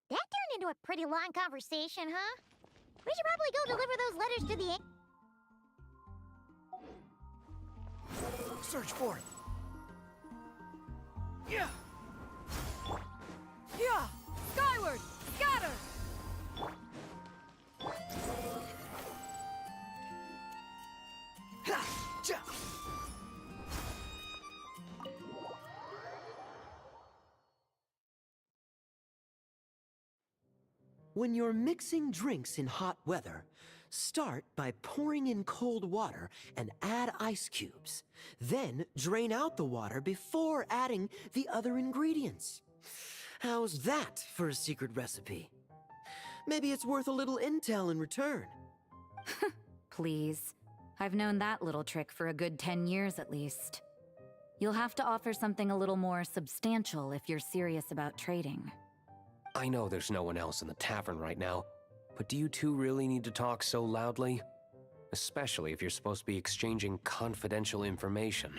That turned into a pretty long conversation, huh? We should probably go deliver those letters to the... Search for it. Yeah. Yeah. Skyward! Scatter! Ha! Ja! When you're mixing drinks in hot weather, start by pouring in cold water and add ice cubes. Then drain out the water before adding the other ingredients. How's that for a secret recipe? Maybe it's worth a little intel in return. Please. I've known that little trick for a good 10 years at least. You'll have to offer something a little more substantial if you're serious about trading. I know there's no one else in the tavern right now, but do you two really need to talk so loudly? Especially if you're supposed to be exchanging confidential information.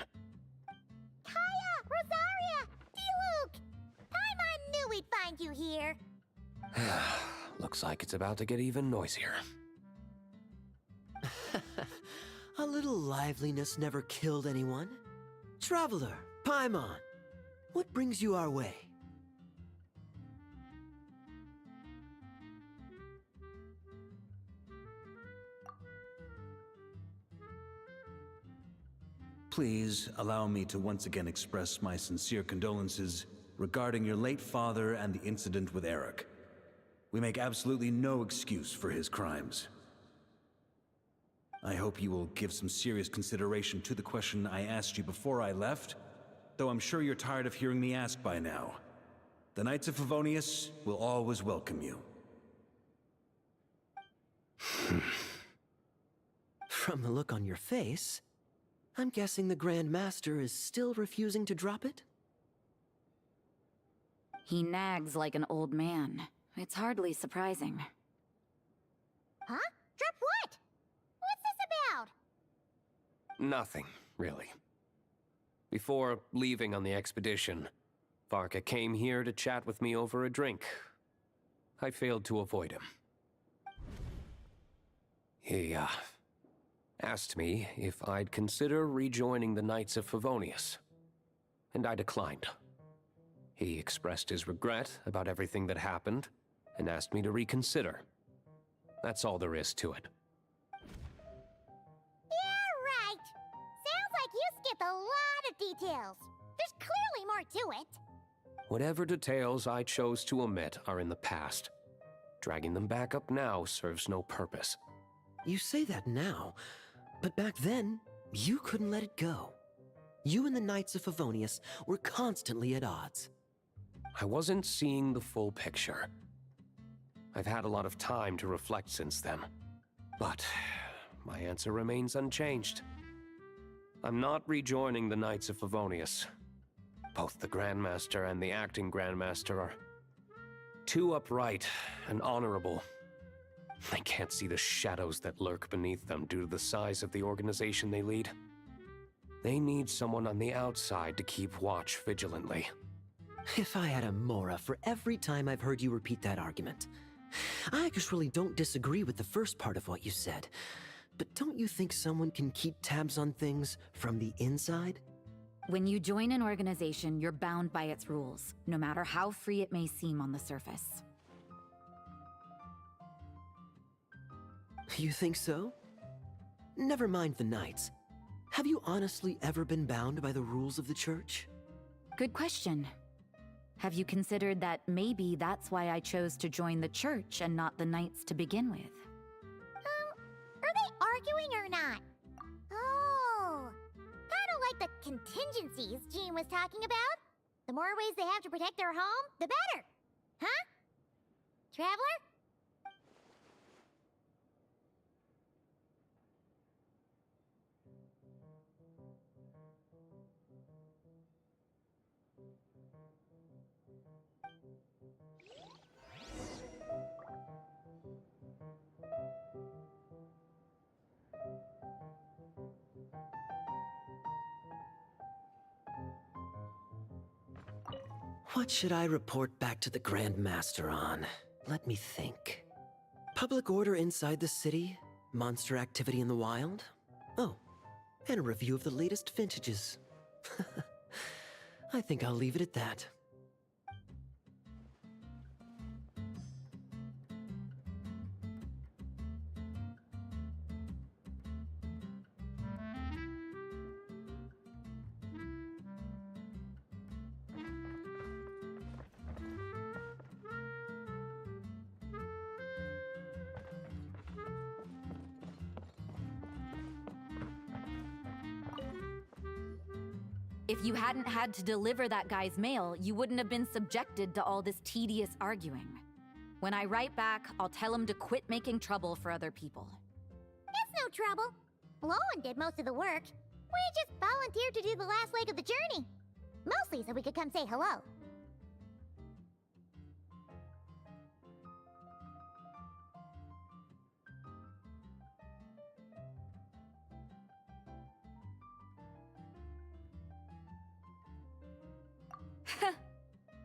Kaya! Rosaria! Diluc! Paimon knew we'd find you here. Looks like it's about to get even noisier. A little liveliness never killed anyone. Traveler, Paimon, what brings you our way? Please allow me to once again express my sincere condolences regarding your late father and the incident with Eric. We make absolutely no excuse for his crimes. I hope you will give some serious consideration to the question I asked you before I left, though I'm sure you're tired of hearing me ask by now. The Knights of Favonius will always welcome you. From the look on your face, I'm guessing the Grand Master is still refusing to drop it? He nags like an old man. It's hardly surprising. Huh? Drop what? What's this about? Nothing, really. Before leaving on the expedition, Varka came here to chat with me over a drink. I failed to avoid him. He, asked me if I'd consider rejoining the Knights of Favonius, and I declined. He expressed his regret about everything that happened, and asked me to reconsider. That's all there is to it. Yeah, right. Sounds like you skipped a lot of details. There's clearly more to it. Whatever details I chose to omit are in the past. Dragging them back up now serves no purpose. You say that now, but back then, you couldn't let it go. You and the Knights of Favonius were constantly at odds. I wasn't seeing the full picture. I've had a lot of time to reflect since then, but my answer remains unchanged. I'm not rejoining the Knights of Favonius. Both the Grandmaster and the acting Grandmaster are too upright and honorable. I can't see the shadows that lurk beneath them due to the size of the organization they lead. They need someone on the outside to keep watch vigilantly. If I had a Mora for every time I've heard you repeat that argument. I actually don't disagree with the first part of what you said, but don't you think someone can keep tabs on things from the inside? When you join an organization, you're bound by its rules, no matter how free it may seem on the surface. You think so? Never mind the Knights. Have you honestly ever been bound by the rules of the Church? Good question. Have you considered that maybe that's why I chose to join the Church and not the Knights to begin with? Are they arguing or not? Oh, kinda like the contingencies Jean was talking about. The more ways they have to protect their home, the better. Huh? Traveler? What should I report back to the Grand Master on? Let me think. Public order inside the city? Monster activity in the wild? Oh, and a review of the latest vintages. I think I'll leave it at that. If you hadn't had to deliver that guy's mail, you wouldn't have been subjected to all this tedious arguing. When I write back, I'll tell him to quit making trouble for other people. It's no trouble. Lowen did most of the work. We just volunteered to do the last leg of the journey. Mostly so we could come say hello.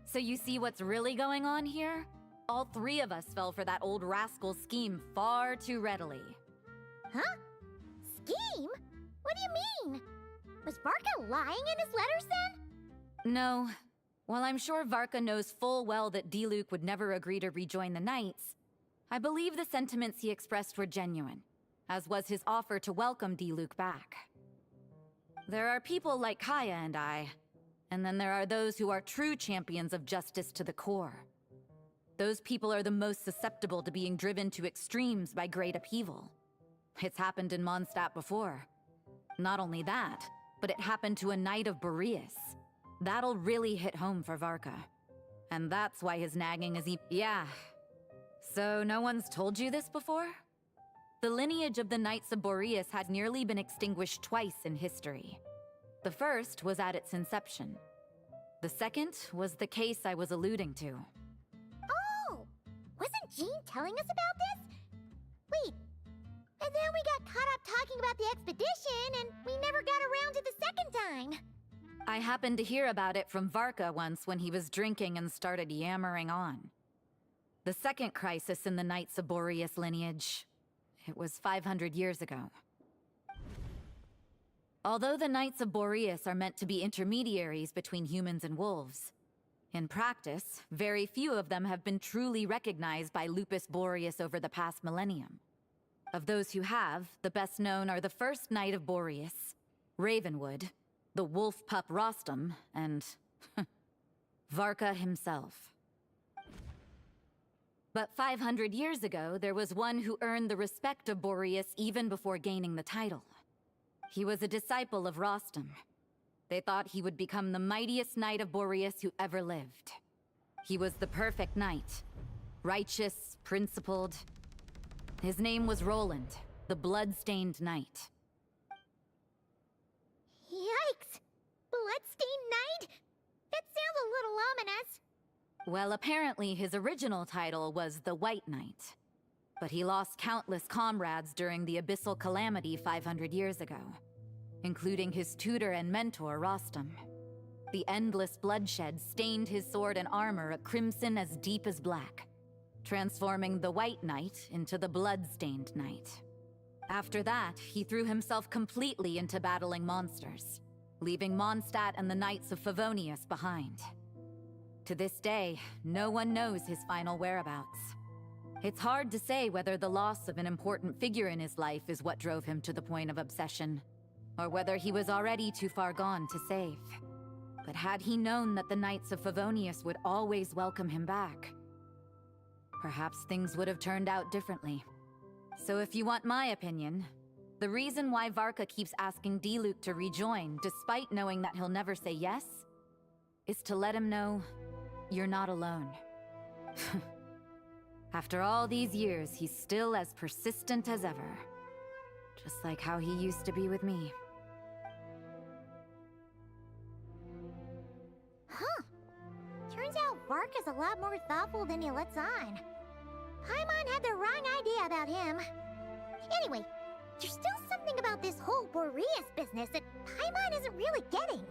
So you see what's really going on here? All three of us fell for that old rascal's scheme far too readily. Huh? Scheme? What do you mean? Was Varka lying in his letters then? No. While I'm sure Varka knows full well that Diluc would never agree to rejoin the Knights, I believe the sentiments he expressed were genuine, as was his offer to welcome Diluc back. There are people like Kaya and I, and then there are those who are true champions of justice to the core. Those people are the most susceptible to being driven to extremes by great upheaval. It's happened in Mondstadt before. Not only that, but it happened to a Knight of Boreas. That'll really hit home for Varka. And that's why his nagging is Yeah. So no one's told you this before? The lineage of the Knights of Boreas had nearly been extinguished twice in history. The first was at its inception. The second was the case I was alluding to. Oh! Wasn't Jean telling us about this? Wait, and then we got caught up talking about the expedition, and we never got around to the second time. I happened to hear about it from Varka once when he was drinking and started yammering on. The second crisis in the Knights of Boreas lineage. It was 500 years ago. Although the Knights of Boreas are meant to be intermediaries between humans and wolves, in practice, very few of them have been truly recognized by Lupus Boreas over the past millennium. Of those who have, the best known are the first Knight of Boreas, Ravenwood, the wolf pup Rostam, and Varka himself. But 500 years ago, there was one who earned the respect of Boreas even before gaining the title. He was a disciple of Rostam. They thought he would become the mightiest Knight of Boreas who ever lived. He was the perfect knight. Righteous, principled. His name was Roland, the blood-stained knight. Yikes! Bloodstained Knight? That sounds a little ominous. Well, apparently his original title was the White Knight. But he lost countless comrades during the Abyssal Calamity 500 years ago, including his tutor and mentor, Rostam. The endless bloodshed stained his sword and armor a crimson as deep as black, transforming the White Knight into the Blood-Stained Knight. After that, he threw himself completely into battling monsters, leaving Mondstadt and the Knights of Favonius behind. To this day, no one knows his final whereabouts. It's hard to say whether the loss of an important figure in his life is what drove him to the point of obsession, or whether he was already too far gone to save. But had he known that the Knights of Favonius would always welcome him back, perhaps things would have turned out differently. So if you want my opinion, the reason why Varka keeps asking Diluc to rejoin, despite knowing that he'll never say yes, is to let him know you're not alone. After all these years, he's still as persistent as ever. Just like how he used to be with me. Huh. Turns out Varka's a lot more thoughtful than he lets on. Paimon had the wrong idea about him. Anyway, there's still something about this whole Boreas business that Paimon isn't really getting.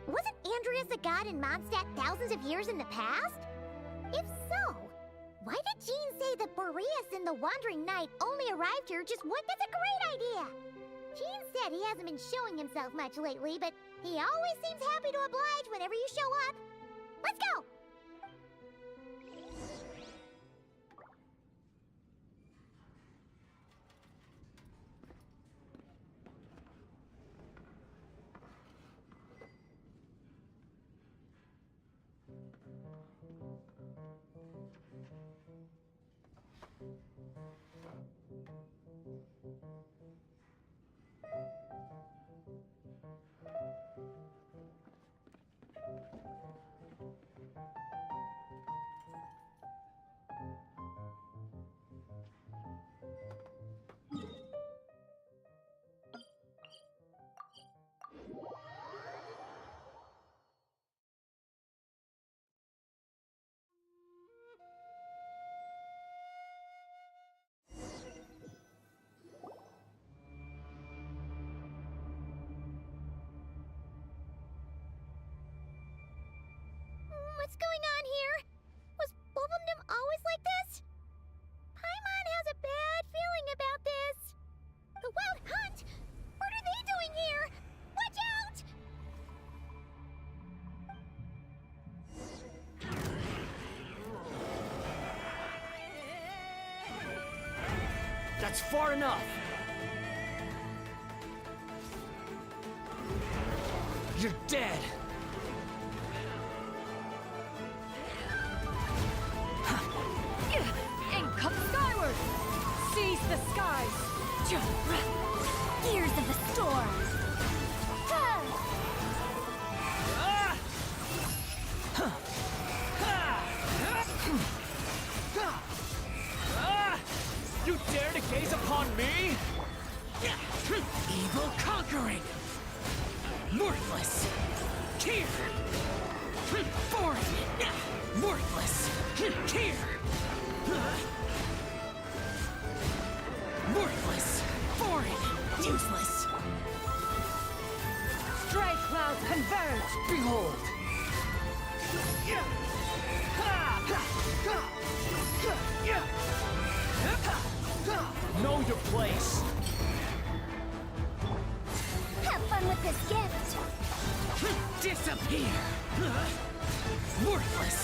Wasn't Andreas a god in Mondstadt thousands of years in the past? If so, why did Jean say that Boreas and the Wandering Knight only arrived here just one? That's a great idea! Jean said he hasn't been showing himself much lately, but he always seems happy to oblige whenever you show up. Let's go! What's going on here? Was Wolvendom always like this? Paimon has a bad feeling about this. The Wild Hunt? What are they doing here? Watch out! That's far enough! You're dead! Ink come skyward! Seize the skies! Gears of the storm! You dare to gaze upon me? Evil conquering! Worthless! Here! Foreign! Worthless! Here! Worthless! Foreign! Useless! Stray clouds converge! Behold! Know your place! Have fun with this gift! Disappear! Worthless!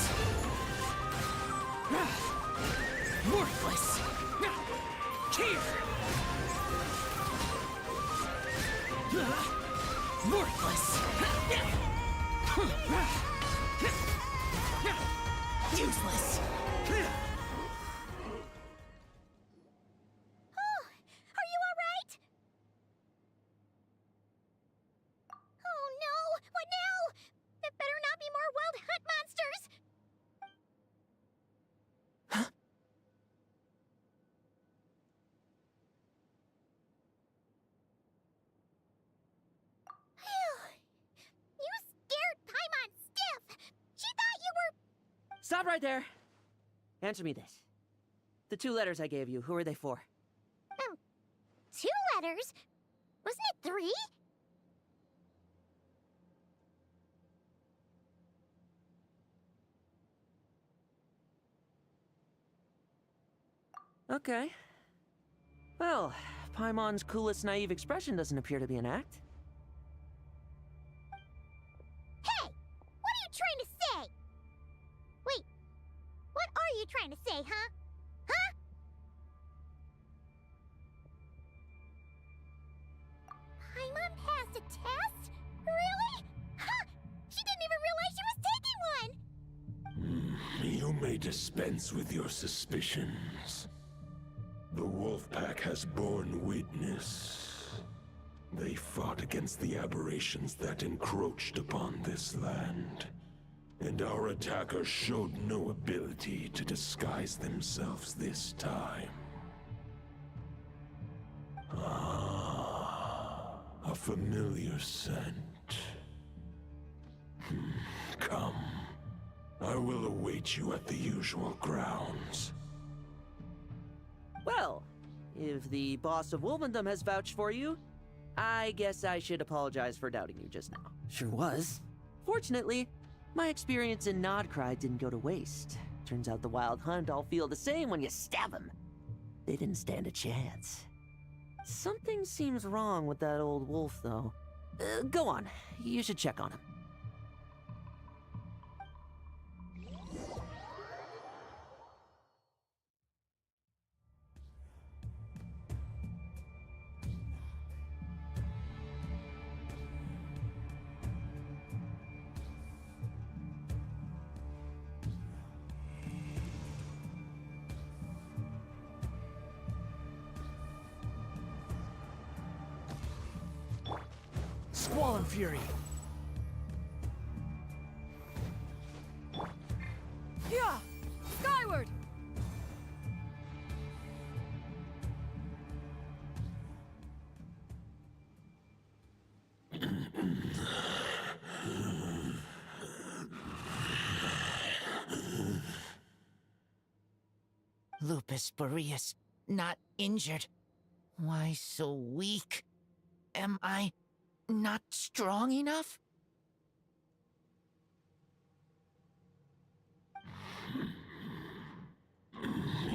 Worthless! Here! Worthless! Useless! Oh, are you all right? Oh no! What now? There better not be more Wild Hunt monsters! You scared Paimon stiff! She thought you were... Stop right there. Answer me this. The 2 letters I gave you, who are they for? 2 letters? Wasn't it 3? Okay. Well, Paimon's coolest naive expression doesn't appear to be an act. Hey! What are you trying to say? Wait, what are you trying to say, huh? Huh? Paimon passed a test? Really? Huh! She didn't even realize she was taking one! You may dispense with your suspicions. The Wolfpack has borne witness. They fought against the aberrations that encroached upon this land. And our attackers showed no ability to disguise themselves this time. Ah, a familiar scent. Come. I will await you at the usual grounds. Well, if the boss of Wolvendom has vouched for you, I guess I should apologize for doubting you just now. Sure was. Fortunately, my experience in Nodcry didn't go to waste. Turns out the Wild Hunt all feel the same when you stab them. They didn't stand a chance. Something seems wrong with that old wolf, though. Go on. You should check on him. Squall and Fury. Yeah! Skyward! Lupus Boreas, not injured. Why so weak? Am I not strong enough?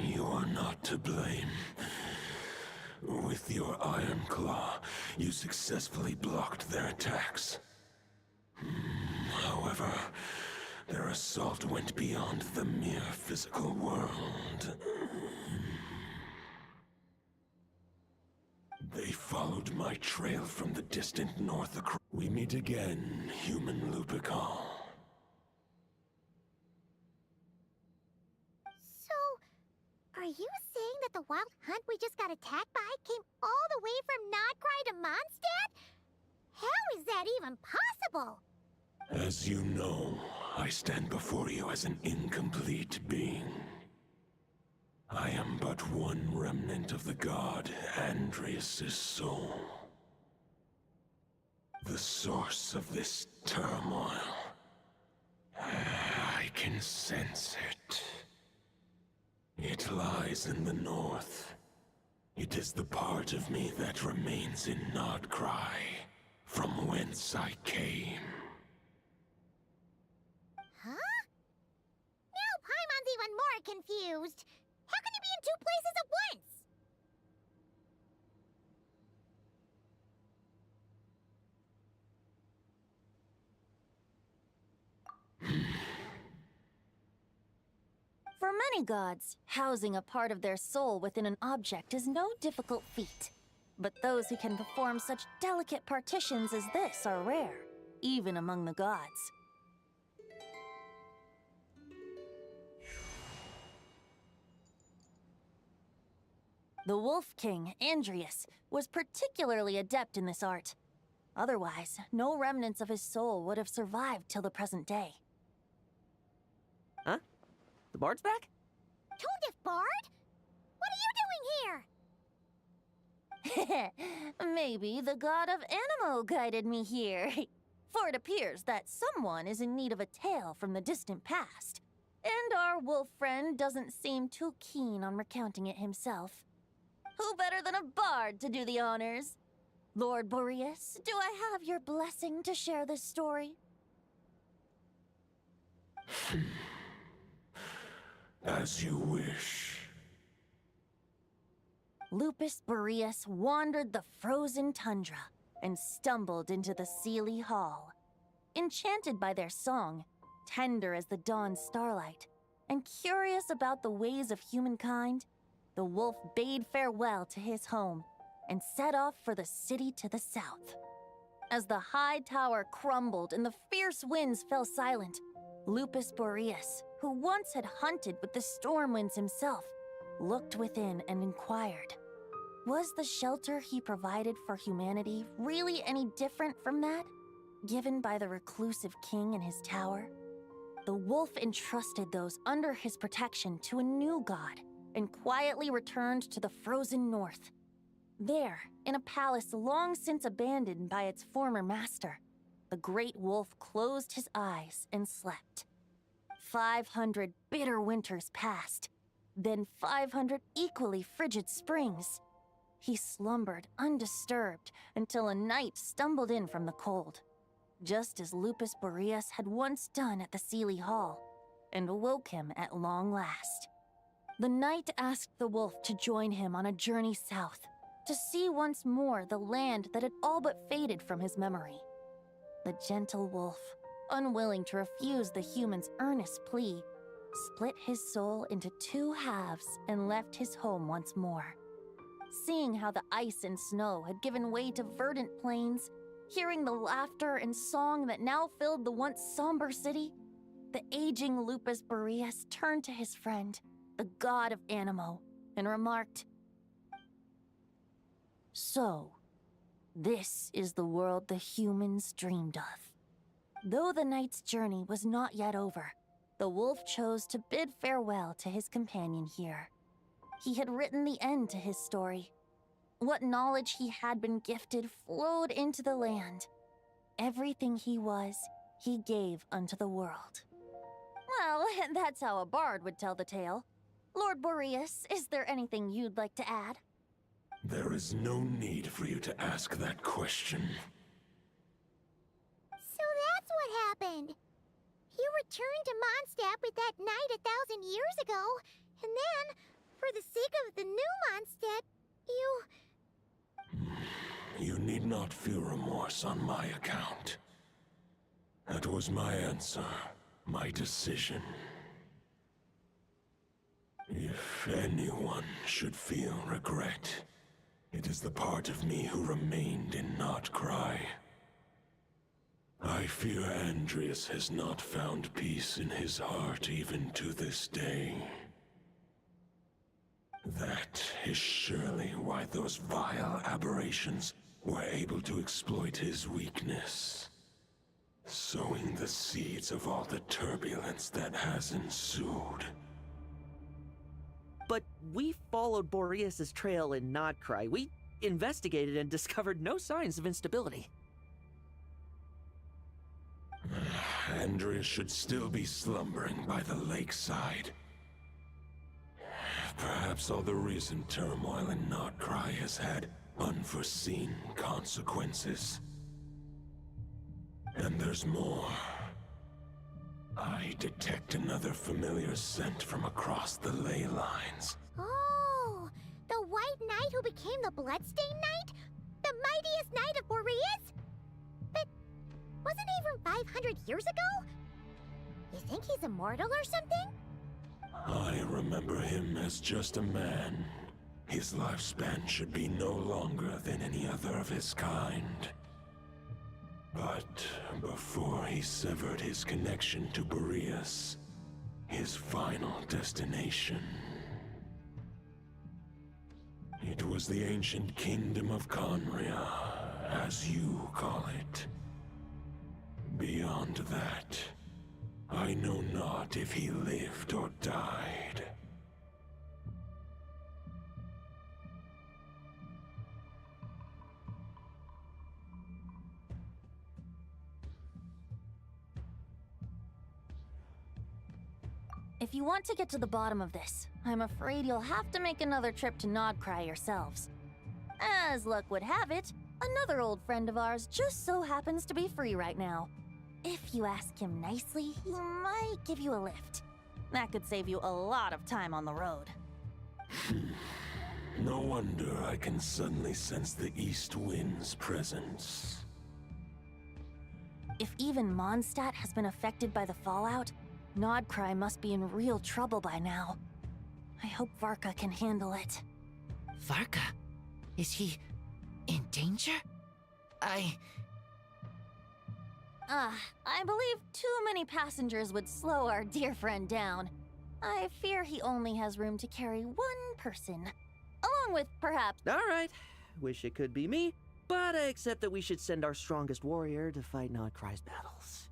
You are not to blame. With your Iron Claw, you successfully blocked their attacks. However, their assault went beyond the mere physical world. They followed my trail from the distant north across. We meet again, human Lupical. So, are you saying that the Wild Hunt we just got attacked by came all the way from Nodcry to Mondstadt? How is that even possible? As you know, I stand before you as an incomplete being. I am but one remnant of the god Andrias' soul. The source of this turmoil. I can sense it. It lies in the north. It is the part of me that remains in Nodcry, from whence I came. Huh? Now Paimon's even more confused. How can you be in two places at once? For many gods, housing a part of their soul within an object is no difficult feat. But those who can perform such delicate partitions as this are rare, even among the gods. The Wolf King, Andrias, was particularly adept in this art. Otherwise, no remnants of his soul would have survived till the present day. Huh? The bard's back? Tone Deaf Bard? What are you doing here? Maybe the god of Animo guided me here. For it appears that someone is in need of a tale from the distant past. And our wolf friend doesn't seem too keen on recounting it himself. Who better than a bard to do the honors? Lord Boreas, do I have your blessing to share this story? As you wish. Lupus Boreas wandered the frozen tundra and stumbled into the Seelie Hall. Enchanted by their song, tender as the dawn starlight, and curious about the ways of humankind, the wolf bade farewell to his home and set off for the city to the south. As the high tower crumbled and the fierce winds fell silent, Lupus Boreas, who once had hunted with the storm winds himself, looked within and inquired, was the shelter he provided for humanity really any different from that, given by the reclusive king in his tower? The wolf entrusted those under his protection to a new god, and quietly returned to the frozen north. There, in a palace long since abandoned by its former master, the great wolf closed his eyes and slept. 500 bitter winters passed, then 500 equally frigid springs. He slumbered undisturbed until a night stumbled in from the cold. just as Lupus Boreas had once done at the Sealy Hall, and awoke him at long last. The knight asked the wolf to join him on a journey south, to see once more the land that had all but faded from his memory. The gentle wolf, unwilling to refuse the human's earnest plea, split his soul into two halves and left his home once more. Seeing how the ice and snow had given way to verdant plains, hearing the laughter and song that now filled the once somber city, the aging Lupus Boreas turned to his friend, the god of Animo, and remarked, "So, this is the world the humans dreamed of." Though the knight's journey was not yet over, the wolf chose to bid farewell to his companion here. He had written the end to his story. What knowledge he had been gifted flowed into the land. Everything he was, he gave unto the world. Well, that's how a bard would tell the tale. Lord Boreas, is there anything you'd like to add? There is no need for you to ask that question. So that's what happened. You returned to Mondstadt with that knight 1,000 years ago, and then, for the sake of the new Mondstadt, you... You need not feel remorse on my account. That was my answer, my decision. If anyone should feel regret, it is the part of me who remained in Notcry. I fear Andreas has not found peace in his heart even to this day. That is surely why those vile aberrations were able to exploit his weakness, sowing the seeds of all the turbulence that has ensued. But we followed Boreas' trail in Nodcry. We investigated and discovered no signs of instability. Andreas should still be slumbering by the lakeside. Perhaps all the recent turmoil in Notcry has had unforeseen consequences. And there's more. I detect another familiar scent from across the ley lines. Oh, the White Knight who became the Bloodstained Knight? The mightiest knight of Boreas? But wasn't he from 500 years ago? You think he's immortal or something? I remember him as just a man. His lifespan should be no longer than any other of his kind. But before he severed his connection to Boreas, his final destination, it was the ancient kingdom of Conria, as you call it. Beyond that, I know not if he lived or died. If you want to get to the bottom of this, I'm afraid you'll have to make another trip to Nodcry yourselves. As luck would have it, another old friend of ours just so happens to be free right now. If you ask him nicely, he might give you a lift. That could save you a lot of time on the road. No wonder I can suddenly sense the east wind's presence. If even Mondstadt has been affected by the fallout, Nodcry must be in real trouble by now. I hope Varka can handle it. Varka? Is he in danger? I believe too many passengers would slow our dear friend down. I fear he only has room to carry one person. Along with, perhaps... All right. Wish it could be me, but I accept that we should send our strongest warrior to fight Nodcry's battles.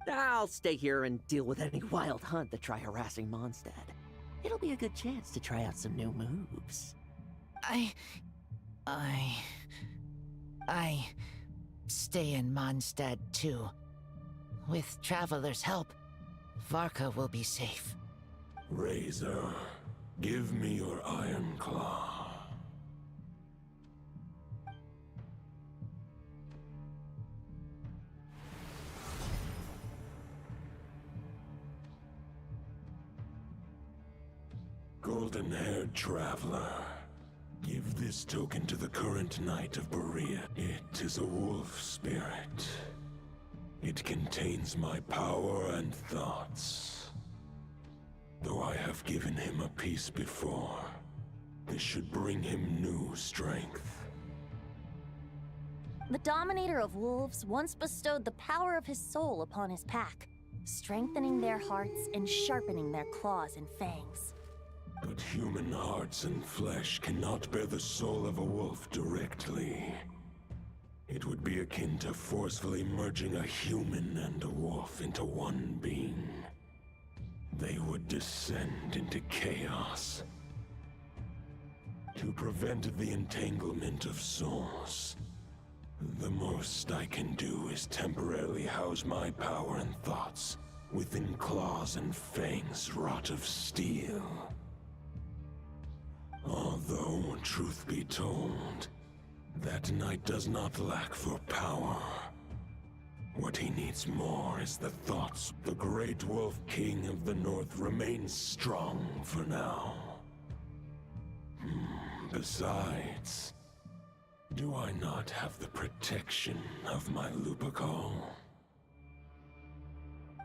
I'll stay here and deal with any wild hunt that try harassing Mondstadt. It'll be a good chance to try out some new moves. I stay in Mondstadt too. With Traveler's help, Varka will be safe. Razor, give me your iron claw. golden-haired traveler. Give this token to the current knight of Berea. It is a wolf spirit. It contains my power and thoughts. Though I have given him a piece before, this should bring him new strength. The Dominator of Wolves once bestowed the power of his soul upon his pack, strengthening their hearts and sharpening their claws and fangs. But human hearts and flesh cannot bear the soul of a wolf directly. It would be akin to forcefully merging a human and a wolf into one being. They would descend into chaos. To prevent the entanglement of souls, the most I can do is temporarily house my power and thoughts within claws and fangs wrought of steel. Although, truth be told, that knight does not lack for power. What he needs more is the thoughts. The Great Wolf King of the North remains strong for now. Besides, do I not have the protection of my Lupacol?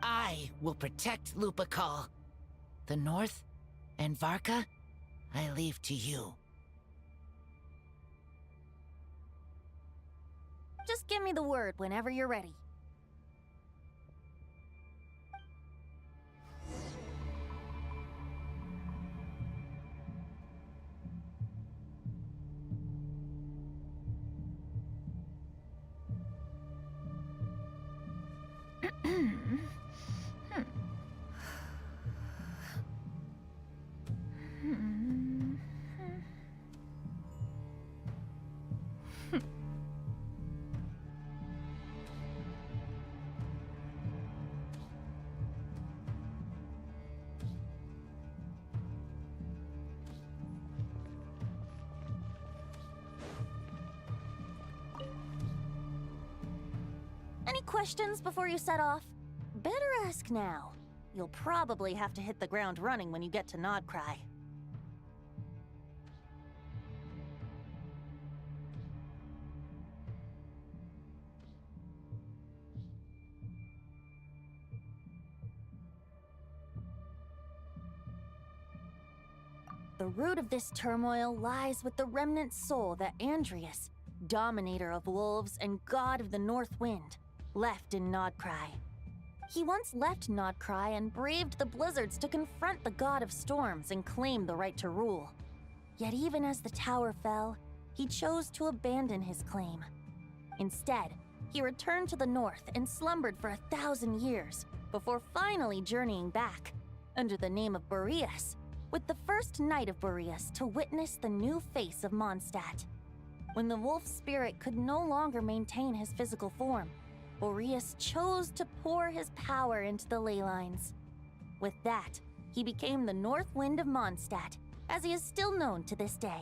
I will protect Lupacol. The North and Varka, I leave to you. Just give me the word whenever you're ready. Any questions before you set off? Better ask now. You'll probably have to hit the ground running when you get to Nodcry. The root of this turmoil lies with the remnant soul that Andreas, Dominator of Wolves and God of the North Wind, left in Nodcry. He once left Nodcry and braved the blizzards to confront the God of Storms and claim the right to rule. Yet even as the tower fell, he chose to abandon his claim. Instead, he returned to the north and slumbered for 1,000 years before finally journeying back, under the name of Boreas, with the first knight of Boreas to witness the new face of Mondstadt. When the wolf spirit could no longer maintain his physical form, Boreas chose to pour his power into the ley lines. With that, he became the North Wind of Mondstadt, as he is still known to this day.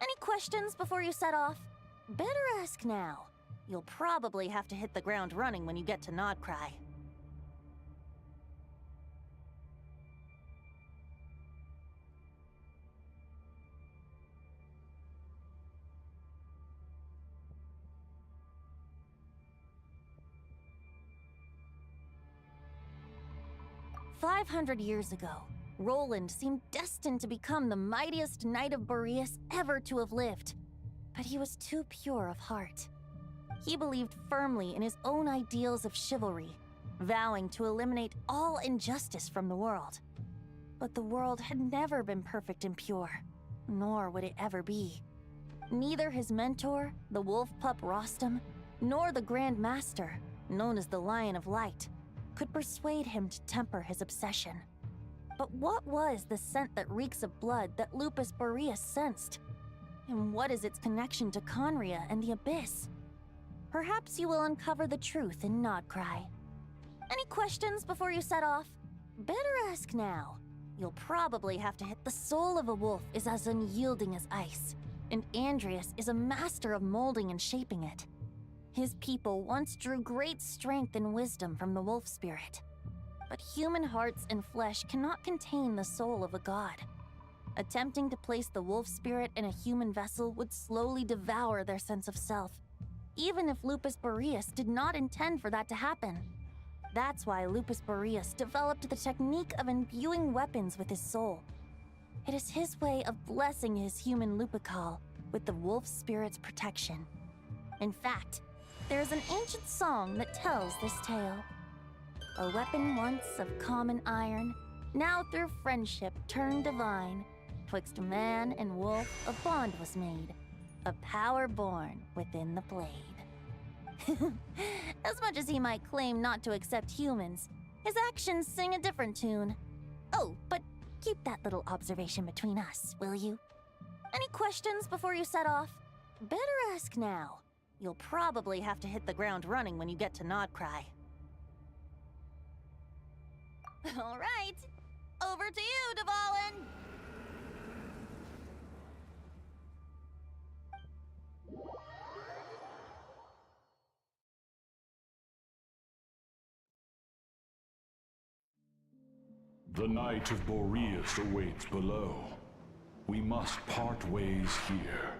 Any questions before you set off? Better ask now. You'll probably have to hit the ground running when you get to Nodcry. "500 years ago, Roland seemed destined to become the mightiest knight of Boreas ever to have lived. But he was too pure of heart. He believed firmly in his own ideals of chivalry, vowing to eliminate all injustice from the world. But the world had never been perfect and pure, nor would it ever be. Neither his mentor, the wolf pup Rostam, nor the Grand Master, known as the Lion of Light, could persuade him to temper his obsession. But what was the scent that reeks of blood that Lupus Boreas sensed? And what is its connection to Conria and the Abyss? Perhaps you will uncover the truth in Nodcry. Any questions before you set off? Better ask now. You'll probably have to hit. The soul of a wolf is as unyielding as ice, and Andreas is a master of molding and shaping it. His people once drew great strength and wisdom from the wolf spirit. But human hearts and flesh cannot contain the soul of a god. Attempting to place the wolf spirit in a human vessel would slowly devour their sense of self, even if Lupus Boreas did not intend for that to happen. That's why Lupus Boreas developed the technique of imbuing weapons with his soul. It is his way of blessing his human Lupical with the wolf spirit's protection. In fact, there is an ancient song that tells this tale. A weapon once of common iron, now through friendship turned divine. Twixt man and wolf a bond was made, a power born within the blade. As much as he might claim not to accept humans, his actions sing a different tune. Oh, but keep that little observation between us, will you? Any questions before you set off? Better ask now. You'll probably have to hit the ground running when you get to Nodcry. All right, over to you, Dvalin! The Knight of Boreas awaits below. We must part ways here.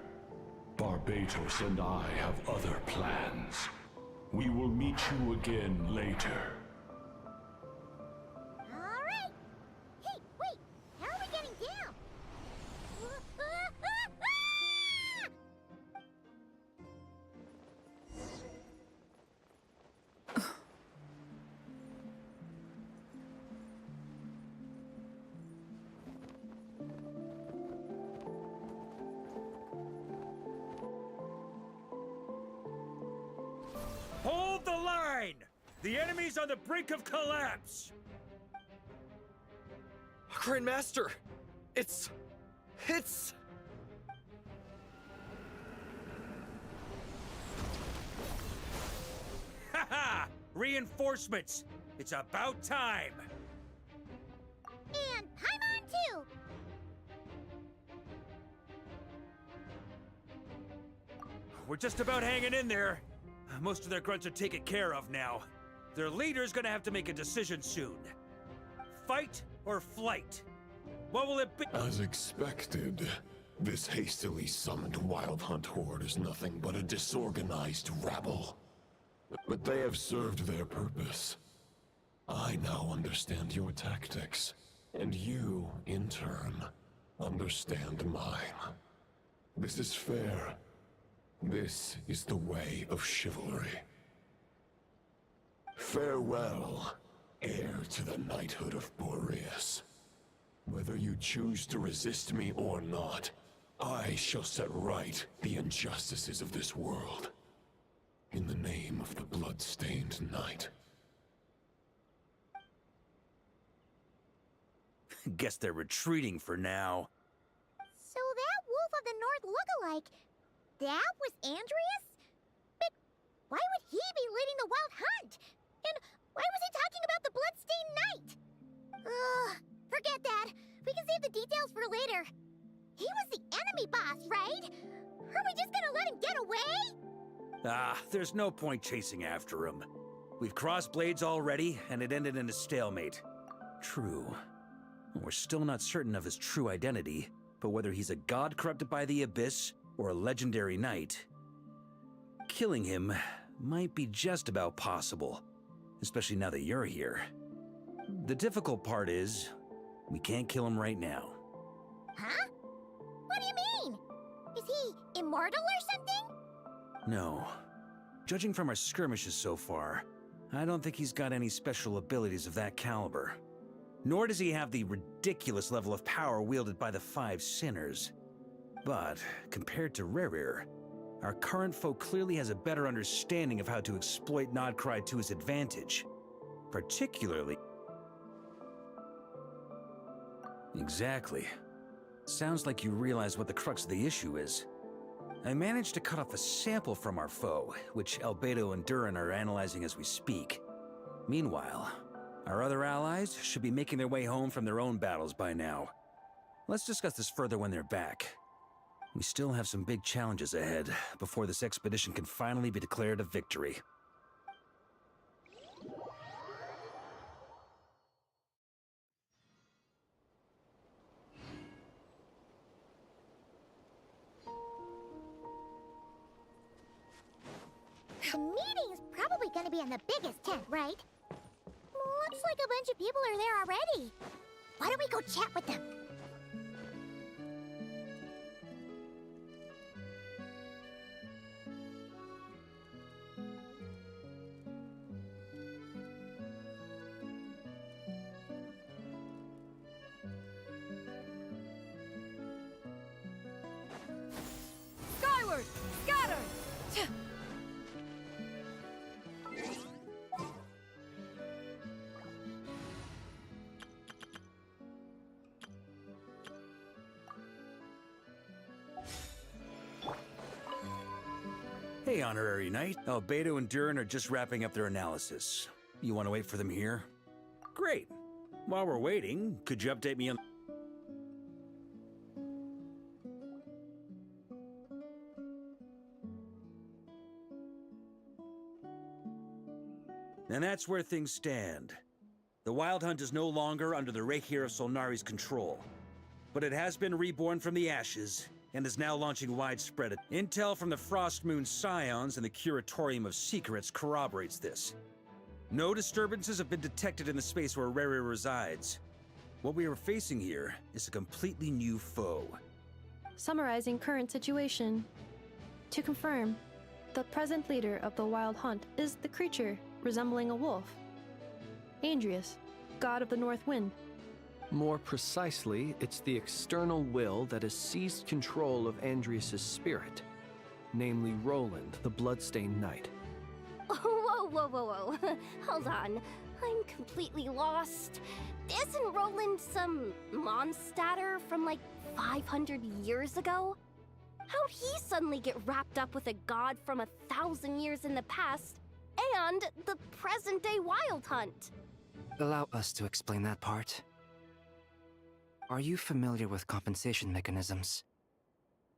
Barbatos and I have other plans. We will meet you again later. All right. Hey, wait. How are we getting down? Hold the line! The enemy's on the brink of collapse! Grand Master! It's... Haha! Reinforcements! It's about time! And Paimon too. We're just about hanging in there. Most of their grunts are taken care of now. Their leader's gonna have to make a decision soon. Fight or flight? What will it be? As expected, this hastily summoned Wild Hunt horde is nothing but a disorganized rabble. But they have served their purpose. I now understand your tactics, and you, in turn, understand mine. This is fair. This is the way of chivalry. Farewell, heir to the knighthood of Boreas. Whether you choose to resist me or not, I shall set right the injustices of this world. In the name of the blood-stained knight. Guess they're retreating for now. So that Wolf of the North lookalike, that was Andreas? But why would he be leading the Wild Hunt? And why was he talking about the Bloodstained Knight? Ugh, forget that. We can save the details for later. He was the enemy boss, right? Are we just gonna let him get away? Ah, there's no point chasing after him. We've crossed blades already, and it ended in a stalemate. True. We're still not certain of his true identity, but whether he's a god corrupted by the Abyss or a legendary knight, killing him might be just about possible, especially now that you're here. The difficult part is, we can't kill him right now. Huh? What do you mean? Is he immortal or something? No. Judging from our skirmishes so far, I don't think he's got any special abilities of that caliber. Nor does he have the ridiculous level of power wielded by the Five Sinners. But, compared to Rerir, our current foe clearly has a better understanding of how to exploit Nodcry to his advantage. Particularly... Exactly. Sounds like you realize what the crux of the issue is. I managed to cut off a sample from our foe, which Albedo and Durin are analyzing as we speak. Meanwhile, our other allies should be making their way home from their own battles by now. Let's discuss this further when they're back. We still have some big challenges ahead before this expedition can finally be declared a victory. gonna be in the biggest tent, right? Looks like a bunch of people are there already. Why don't we go chat with them? Skyward! Scatter! Hey, Honorary Knight. Albedo and Durin are just wrapping up their analysis. You want to wait for them here? Great. While we're waiting, could you update me on... And that's where things stand. The Wild Hunt is no longer under the Reikir of Solnari's control, but it has been reborn from the ashes and is now launching widespread. Intel from the Frost Moon Scions and the Curatorium of Secrets corroborates this. No disturbances have been detected in the space where Rere resides. What we are facing here is a completely new foe. Summarizing current situation. To confirm, the present leader of the Wild Hunt is the creature resembling a wolf. Andrius, god of the North Wind. More precisely, it's the external will that has seized control of Andrius' spirit, namely Roland, the Bloodstained Knight. Whoa, whoa, whoa, whoa. Hold on. I'm completely lost. Isn't Roland some monstatter from like 500 years ago? How'd he suddenly get wrapped up with a god from 1,000 years in the past and the present-day Wild Hunt? Allow us to explain that part. Are you familiar with compensation mechanisms?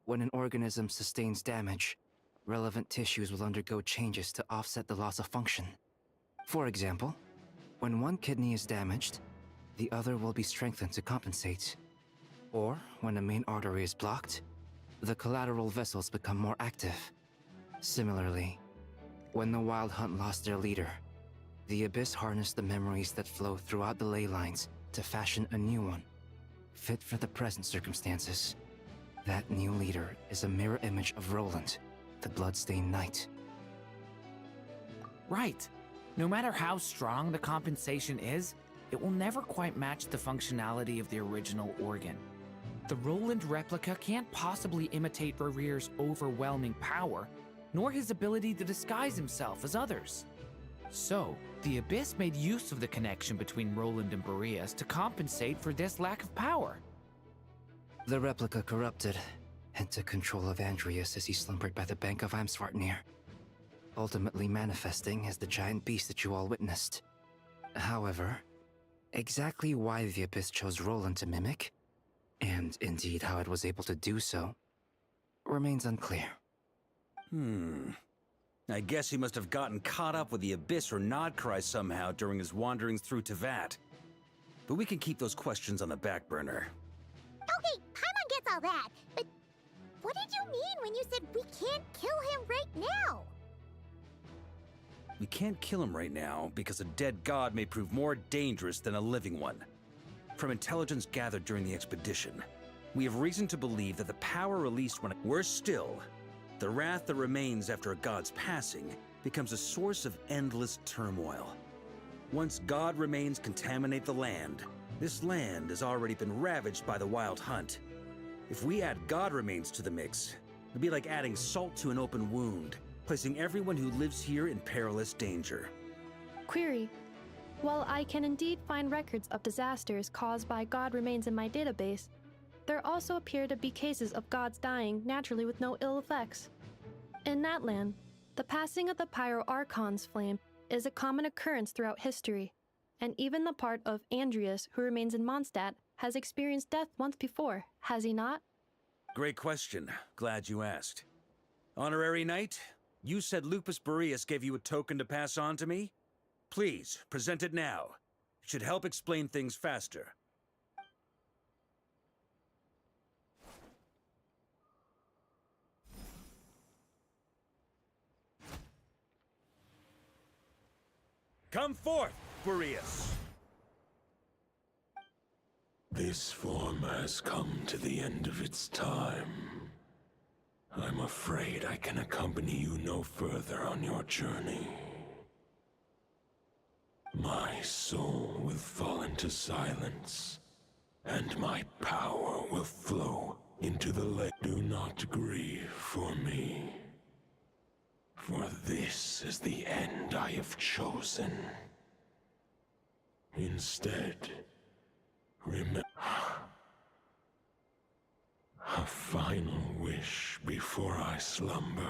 When an organism sustains damage, relevant tissues will undergo changes to offset the loss of function. For example, when one kidney is damaged, the other will be strengthened to compensate. Or, when a main artery is blocked, the collateral vessels become more active. Similarly, when the Wild Hunt lost their leader, the Abyss harnessed the memories that flow throughout the ley lines to fashion a new one, fit for the present circumstances. That new leader is a mirror image of Roland, the Bloodstained Knight. Right. No matter how strong the compensation is, it will never quite match the functionality of the original organ. The Roland replica can't possibly imitate Rere's overwhelming power, nor his ability to disguise himself as others. So, the Abyss made use of the connection between Roland and Boreas to compensate for this lack of power. The replica corrupted and took control of Andrius as he slumbered by the bank of Eimsvartnir, ultimately manifesting as the giant beast that you all witnessed. However, exactly why the Abyss chose Roland to mimic, and indeed how it was able to do so, remains unclear. I guess he must have gotten caught up with the Abyss or Nodcry somehow during his wanderings through Tevat. But we can keep those questions on the back burner. Okay, Paimon gets all that, but what did you mean when you said we can't kill him right now? We can't kill him right now because a dead god may prove more dangerous than a living one. From intelligence gathered during the expedition, we have reason to believe that the power released when... Worse still, the wrath that remains after a god's passing becomes a source of endless turmoil. Once god remains contaminate the land, this land has already been ravaged by the Wild Hunt. If we add god remains to the mix, it'd be like adding salt to an open wound, placing everyone who lives here in perilous danger. Query. While I can indeed find records of disasters caused by god remains in my database, there also appear to be cases of gods dying naturally with no ill effects. In that land, the passing of the Pyro-Archon's flame is a common occurrence throughout history, and even the part of Andrius who remains in Mondstadt has experienced death once before, has he not? Great question. Glad you asked. Honorary Knight, you said Lupus Boreas gave you a token to pass on to me? Please, present it now. It should help explain things faster. Come forth, Boreas! This form has come to the end of its time. I'm afraid I can accompany you no further on your journey. My soul will fall into silence, and my power will flow into the lake. Do not grieve for me, for this is the end I have chosen. Instead, remember a final wish before I slumber.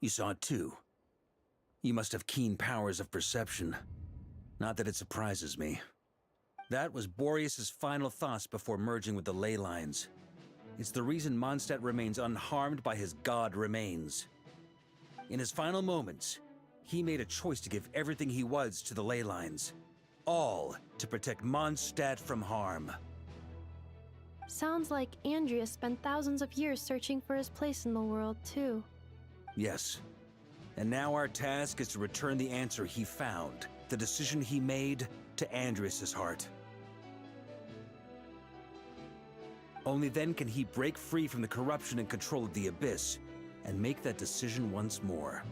You saw it too. You must have keen powers of perception. Not that it surprises me. That was Boreas' final thoughts before merging with the ley lines. It's the reason Mondstadt remains unharmed by his god remains. In his final moments, he made a choice to give everything he was to the ley lines. All to protect Mondstadt from harm. Sounds like Andreas spent thousands of years searching for his place in the world, too. Yes. And now our task is to return the answer he found, the decision he made, to Andreas' heart. Only then can he break free from the corruption and control of the Abyss, and make that decision once more.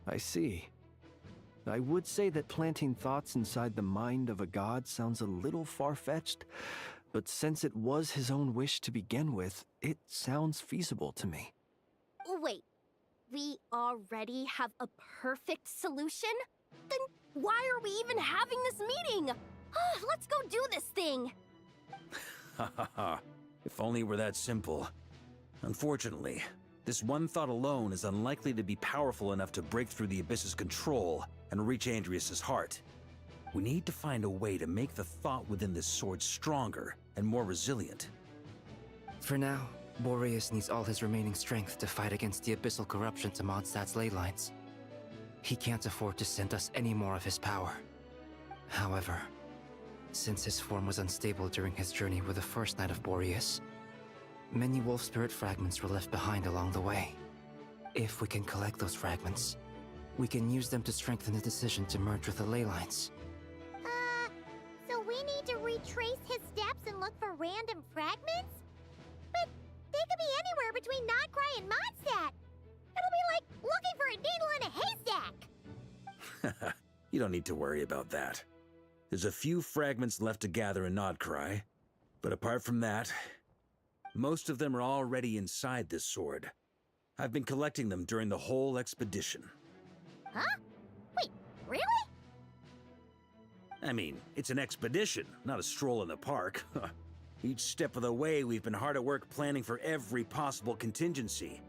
I see. I would say that planting thoughts inside the mind of a god sounds a little far-fetched, but since it was his own wish to begin with, it sounds feasible to me. Wait, we already have a perfect solution? Then why are we even having this meeting? Let's go do this thing! Ha ha ha. If only it were that simple. Unfortunately, this one thought alone is unlikely to be powerful enough to break through the Abyss's control and reach Andreas' heart. We need to find a way to make the thought within this sword stronger and more resilient. For now, Boreas needs all his remaining strength to fight against the abyssal corruption to Mondstadt's ley lines. He can't afford to send us any more of his power. However, since his form was unstable during his journey with the first Knight of Boreas, many wolf spirit fragments were left behind along the way. If we can collect those fragments, we can use them to strengthen the decision to merge with the ley lines. So we need to retrace his steps and look for random fragments? But they could be anywhere between Nodcry and Mondstadt. It'll be like looking for a needle in a haystack. You don't need to worry about that. There's a few fragments left to gather in Nodcry, but apart from that, most of them are already inside this sword. I've been collecting them during the whole expedition. Huh? Wait, really? I mean, it's an expedition, not a stroll in the park. Each step of the way, we've been hard at work planning for every possible contingency.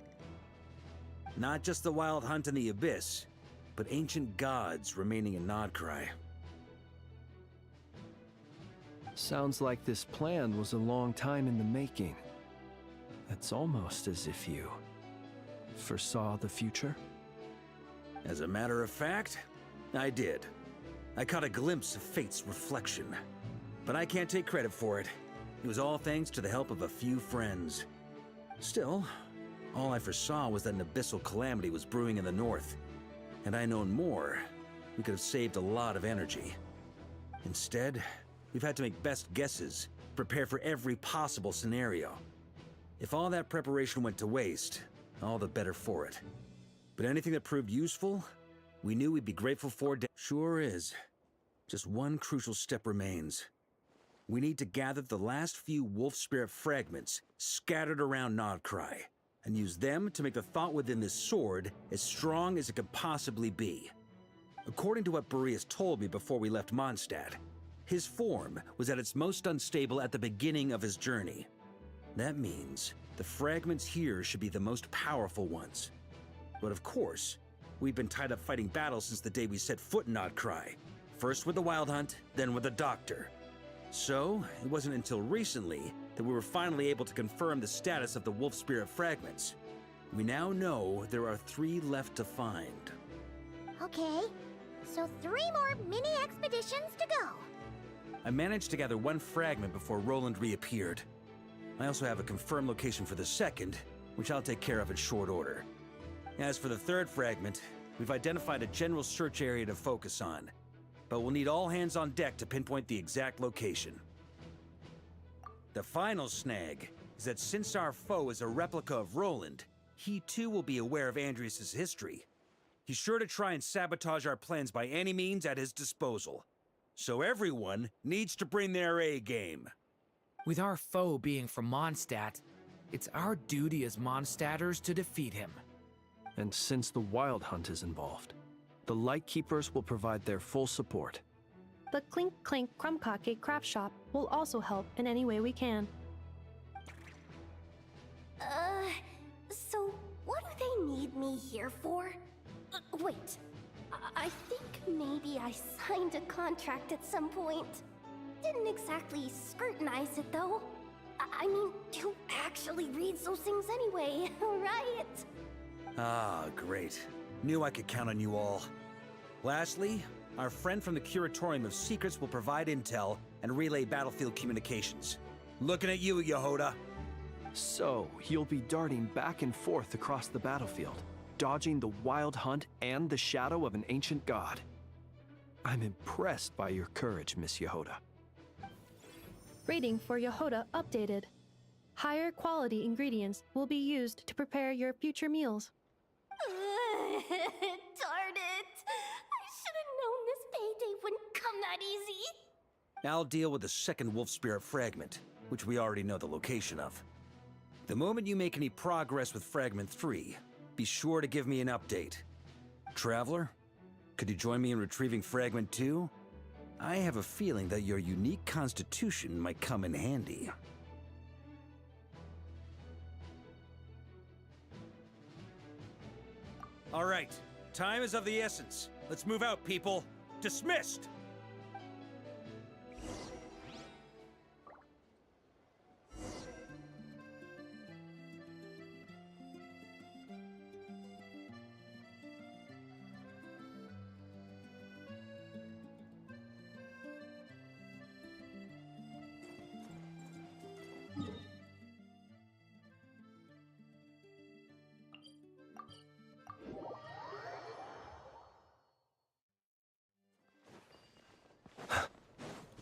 Not just the wild hunt in the Abyss, but ancient gods remaining in Nodcry. Sounds like this plan was a long time in the making. It's almost as if you foresaw the future. As a matter of fact, I did. I caught a glimpse of fate's reflection. But I can't take credit for it. It was all thanks to the help of a few friends. Still, all I foresaw was that an abyssal calamity was brewing in the north. Had I known more, we could have saved a lot of energy. Instead, we've had to make best guesses, prepare for every possible scenario. If all that preparation went to waste, all the better for it. But anything that proved useful, we knew we'd be grateful for. Sure is. Just one crucial step remains. We need to gather the last few wolf spirit fragments scattered around Nodcry, and use them to make the thought within this sword as strong as it could possibly be. According to what Boreas told me before we left Mondstadt, his form was at its most unstable at the beginning of his journey. That means the fragments here should be the most powerful ones. But of course, we've been tied up fighting battles since the day we set foot in Nodcry. First with the Wild Hunt, then with the Doctor. So, it wasn't until recently that we were finally able to confirm the status of the Wolf Spirit fragments. We now know there are 3 left to find. Okay, so 3 more mini expeditions to go. I managed to gather 1 fragment before Roland reappeared. I also have a confirmed location for the second, which I'll take care of in short order. As for the 3rd fragment, we've identified a general search area to focus on, but we'll need all hands on deck to pinpoint the exact location. The final snag is that since our foe is a replica of Roland, he too will be aware of Andrias' history. He's sure to try and sabotage our plans by any means at his disposal. So everyone needs to bring their A game. With our foe being from Mondstadt, it's our duty as Mondstadters to defeat him. And since the Wild Hunt is involved, the Lightkeepers will provide their full support. The Clink Clink Krumkake craft shop will also help in any way we can. So what do they need me here for? Wait, I think maybe I signed a contract at some point. Didn't exactly scrutinize it, though. I mean, who actually reads those things anyway, right? Ah, great. Knew I could count on you all. Lastly, our friend from the Curatorium of Secrets will provide intel and relay battlefield communications. Looking at you, Yehoda. So, he'll be darting back and forth across the battlefield, dodging the Wild Hunt and the shadow of an ancient god. I'm impressed by your courage, Miss Yehoda. Rating for Yehoda updated. Higher quality ingredients will be used to prepare your future meals. Darn it! I should have known this payday wouldn't come that easy. I'll deal with the second Wolf Spirit fragment, which we already know the location of. The moment you make any progress with Fragment 3, be sure to give me an update. Traveler, could you join me in retrieving Fragment 2? I have a feeling that your unique constitution might come in handy. All right, time is of the essence. Let's move out, people. Dismissed!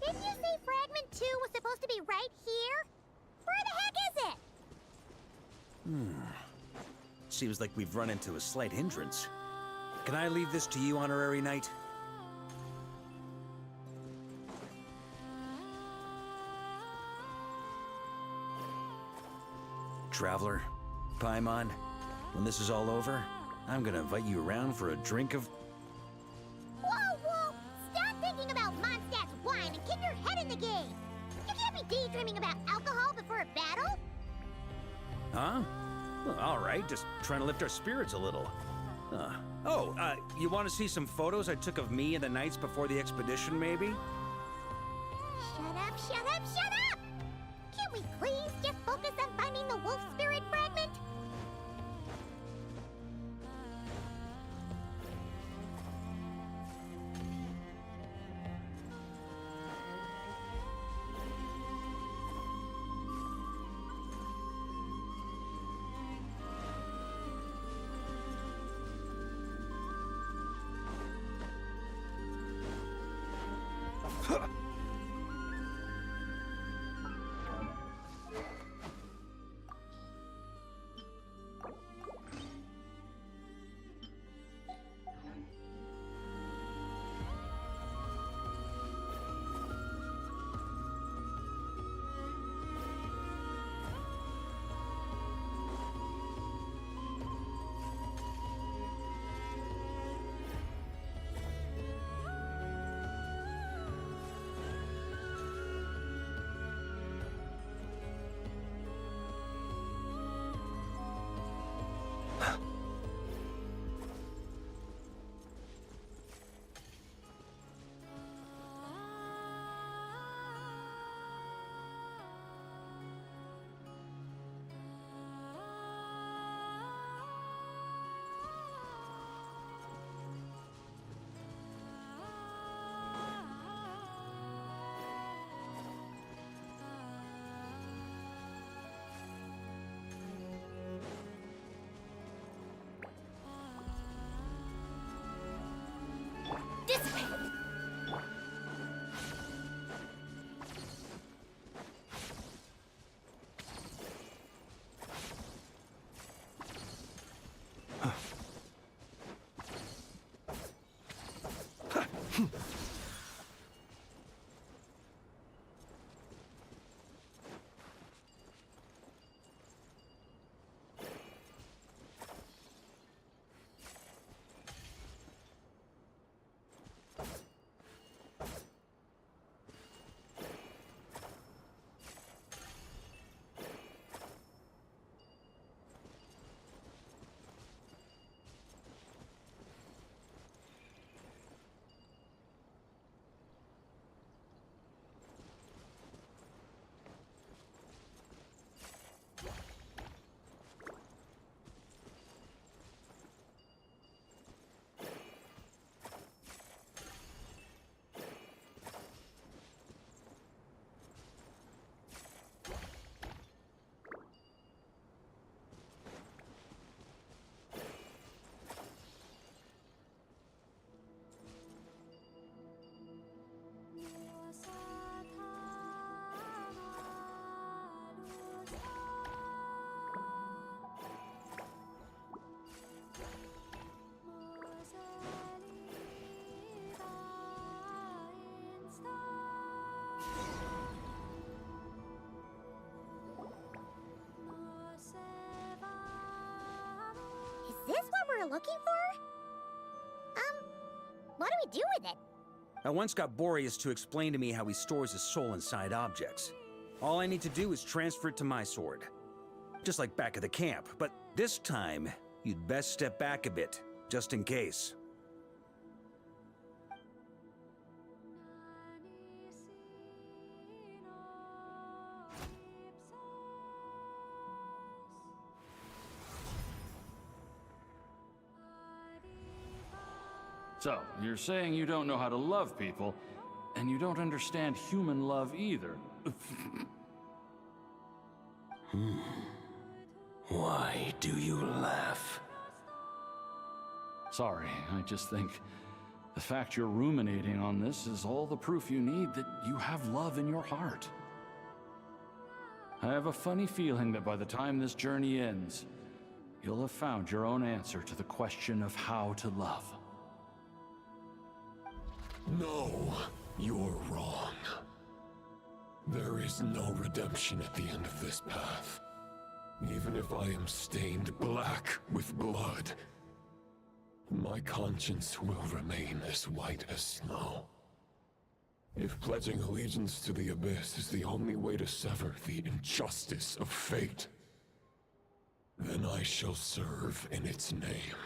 Didn't you say Fragment 2 was supposed to be right here? Where the heck is it? Seems like we've run into a slight hindrance. Can I leave this to you, Honorary Knight? Traveler, Paimon, when this is all over, I'm gonna invite you around for a drink of... Whoa, whoa! Stop thinking about Mondstadt's wine and keep your head in the game! You can't be daydreaming about alcohol before a battle! Huh? Well, all right, just trying to lift our spirits a little. You want to see some photos I took of me and the knights before the expedition, maybe? Shut up, shut up, shut up! Can't we please just focus on finding the wolf spirit fragment? we're looking for? What do we do with it? I once got Boreas to explain to me how he stores his soul inside objects. All I need to do is transfer it to my sword. Just like back at the camp, but this time, you'd best step back a bit, just in case. So, you're saying you don't know how to love people, and you don't understand human love either. Why do you laugh? Sorry, I just think the fact you're ruminating on this is all the proof you need that you have love in your heart. I have a funny feeling that by the time this journey ends, you'll have found your own answer to the question of how to love. No, you're wrong. There is no redemption at the end of this path. Even if I am stained black with blood, my conscience will remain as white as snow. If pledging allegiance to the Abyss is the only way to sever the injustice of fate, then I shall serve in its name.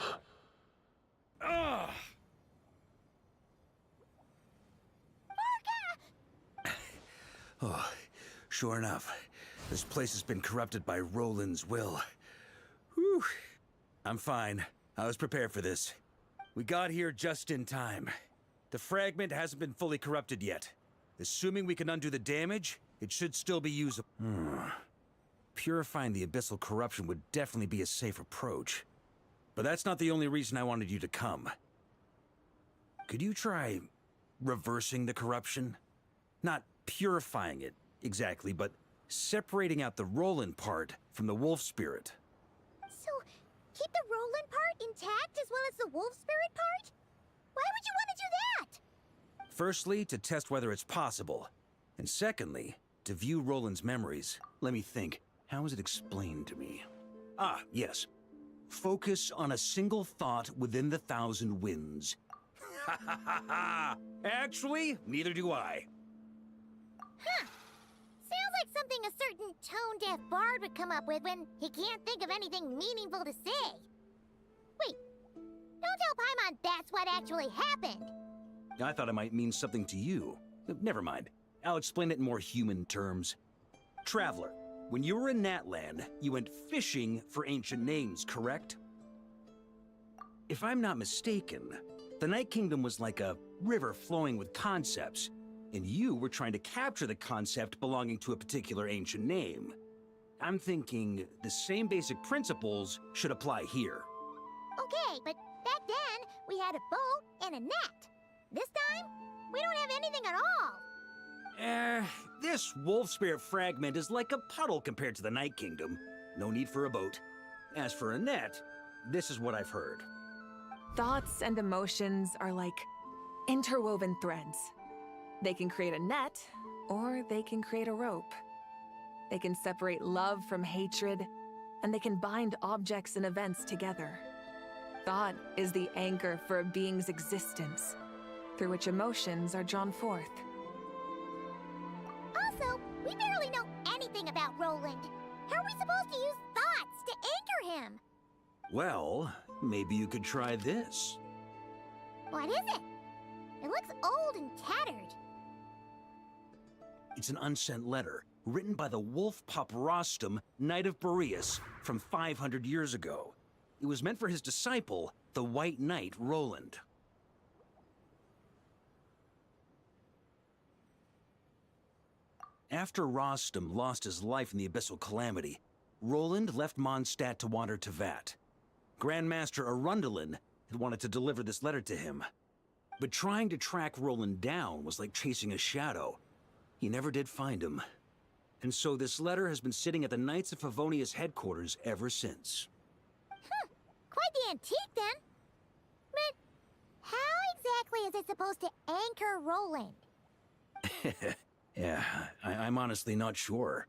Ugh! Oh, sure enough. This place has been corrupted by Roland's will. Whew. I'm fine. I was prepared for this. We got here just in time. The fragment hasn't been fully corrupted yet. Assuming we can undo the damage, it should still be usable. Purifying the abyssal corruption would definitely be a safe approach. But that's not the only reason I wanted you to come. Could you try reversing the corruption? Not purifying it, exactly, but separating out the Roland part from the wolf spirit. So, keep the Roland part intact as well as the wolf spirit part? Why would you want to do that? Firstly, to test whether it's possible. And secondly, to view Roland's memories. Let me think. How was it explained to me? Ah, yes. Focus on a single thought within the 1,000 winds. Ha ha ha ha! Actually, neither do I. Huh. Sounds like something a certain tone-deaf bard would come up with when he can't think of anything meaningful to say. Wait, don't tell Paimon that's what actually happened. I thought it might mean something to you. Never mind. I'll explain it in more human terms. Traveler, when you were in Natlan, you went fishing for ancient names, correct? If I'm not mistaken, the Night Kingdom was like a river flowing with concepts, and you were trying to capture the concept belonging to a particular ancient name. I'm thinking the same basic principles should apply here. Okay, but back then, we had a boat and a net. This time, we don't have anything at all. This wolf spirit fragment is like a puddle compared to the Night Kingdom. No need for a boat. As for a net, this is what I've heard. Thoughts and emotions are like interwoven threads. They can create a net, or they can create a rope. They can separate love from hatred, and they can bind objects and events together. Thought is the anchor for a being's existence, through which emotions are drawn forth. Also, we barely know anything about Roland. How are we supposed to use thoughts to anchor him? Well, maybe you could try this. What is it? It looks old and tattered. It's an unsent letter, written by the wolf pup Rostam, Knight of Boreas, from 500 years ago. It was meant for his disciple, the White Knight Roland. After Rostam lost his life in the Abyssal Calamity, Roland left Mondstadt to wander to Vat. Grandmaster Arundelen had wanted to deliver this letter to him. But trying to track Roland down was like chasing a shadow. He never did find him. And so this letter has been sitting at the Knights of Favonia's headquarters ever since. Quite the antique, then. But how exactly is it supposed to anchor Roland? Yeah, I'm honestly not sure.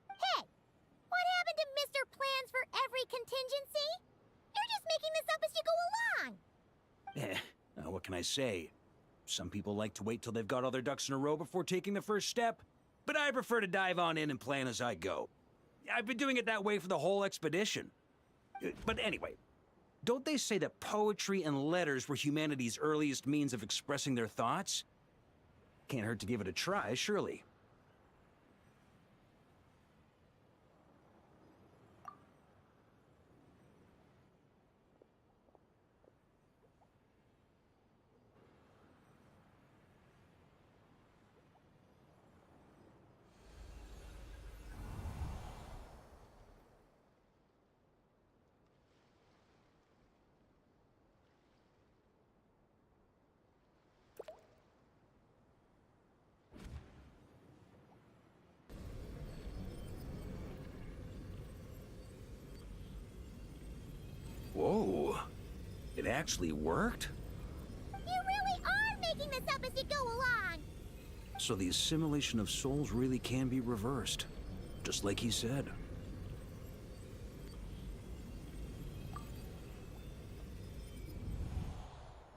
Hey! What happened to Mr. Plans for every contingency? You're just making this up as What can I say? Some people like to wait till they've got all their ducks in a row before taking the first step, but I prefer to dive on in and plan as I go. I've been doing it that way for the whole expedition. But anyway, don't they say that poetry and letters were humanity's earliest means of expressing their thoughts? Can't hurt to give it a try, surely. Whoa. It actually worked? You really are making this up as you go along! So the assimilation of souls really can be reversed, just like he said.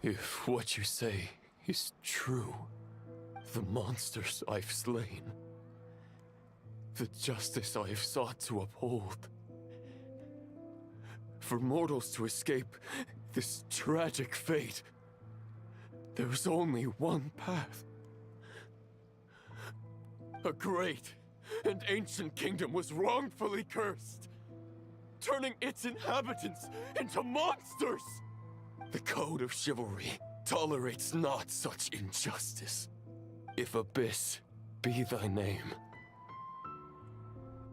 If what you say is true, the monsters I've slain, the justice I have sought to uphold, for mortals to escape this tragic fate, there's only one path. A great and ancient kingdom was wrongfully cursed, turning its inhabitants into monsters! The code of chivalry tolerates not such injustice. If Abyss be thy name,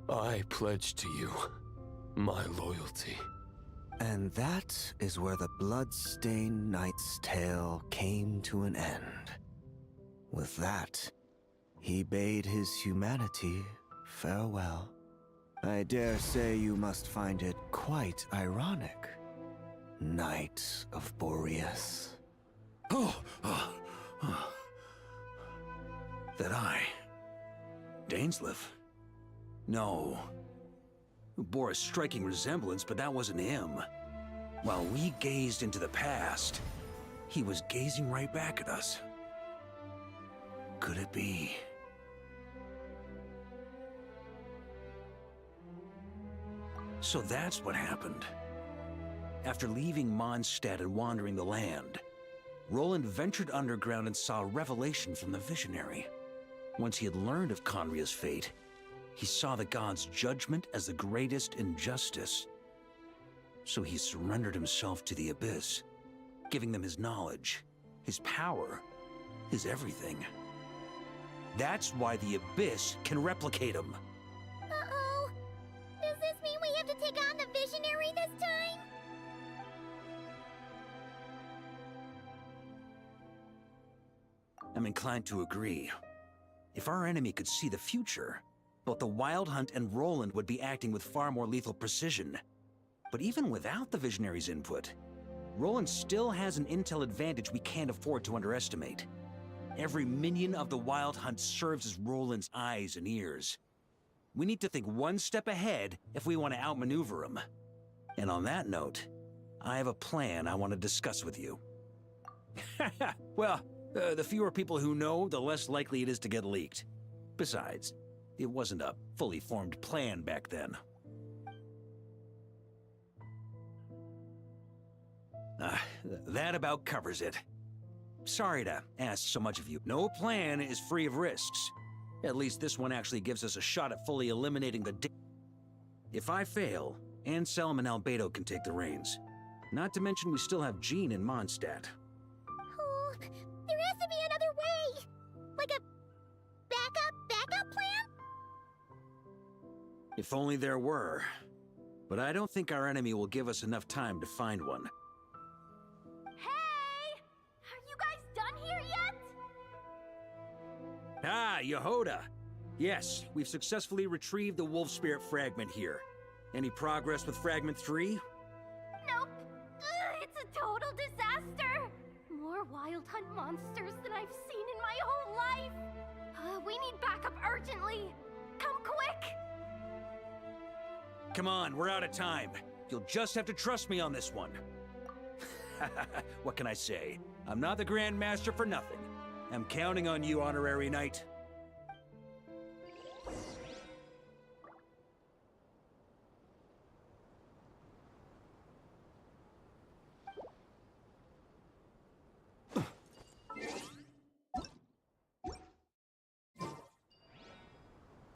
I pledge to you my loyalty. And that is where the blood-stained knight's tale came to an end. With that, he bade his humanity farewell. I dare say you must find it quite ironic, Knight of Boreas. That I... Dainsleif? No. Bore a striking resemblance, but that wasn't him. While we gazed into the past, he was gazing right back at us. Could it be? So that's what happened. After leaving Mondstadt and wandering the land, Roland ventured underground and saw a revelation from the Visionary. Once he had learned of Conria's fate, he saw the gods' judgment as the greatest injustice. So he surrendered himself to the Abyss, giving them his knowledge, his power, his everything. That's why the Abyss can replicate him. Uh-oh. Does this mean we have to take on the Visionary this time? I'm inclined to agree. If our enemy could see the future, both the Wild Hunt and Roland would be acting with far more lethal precision. But even without the Visionary's input, Roland still has an intel advantage we can't afford to underestimate. Every minion of the Wild Hunt serves as Roland's eyes and ears. We need to think one step ahead if we want to outmaneuver him. And on that note, I have a plan I want to discuss with you. Well, the fewer people who know, the less likely it is to get leaked. Besides, it wasn't a fully formed plan back then. That about covers it. Sorry to ask so much of you. No plan is free of risks. At least this one actually gives us a shot at fully eliminating the... If I fail, Anselm and Albedo can take the reins. Not to mention we still have Jean in Mondstadt. Oh, there has to be another way! Like a backup plan? If only there were. But I don't think our enemy will give us enough time to find one. Hey! Are you guys done here yet? Ah, Yehoda! Yes, we've successfully retrieved the Wolf Spirit fragment here. Any progress with Fragment 3? Nope. It's a total disaster. More Wild Hunt monsters than I've seen in my whole life. We need backup urgently. Come quick! Come on, we're out of time. You'll just have to trust me on this one. What can I say? I'm not the Grand Master for nothing. I'm counting on you, Honorary Knight.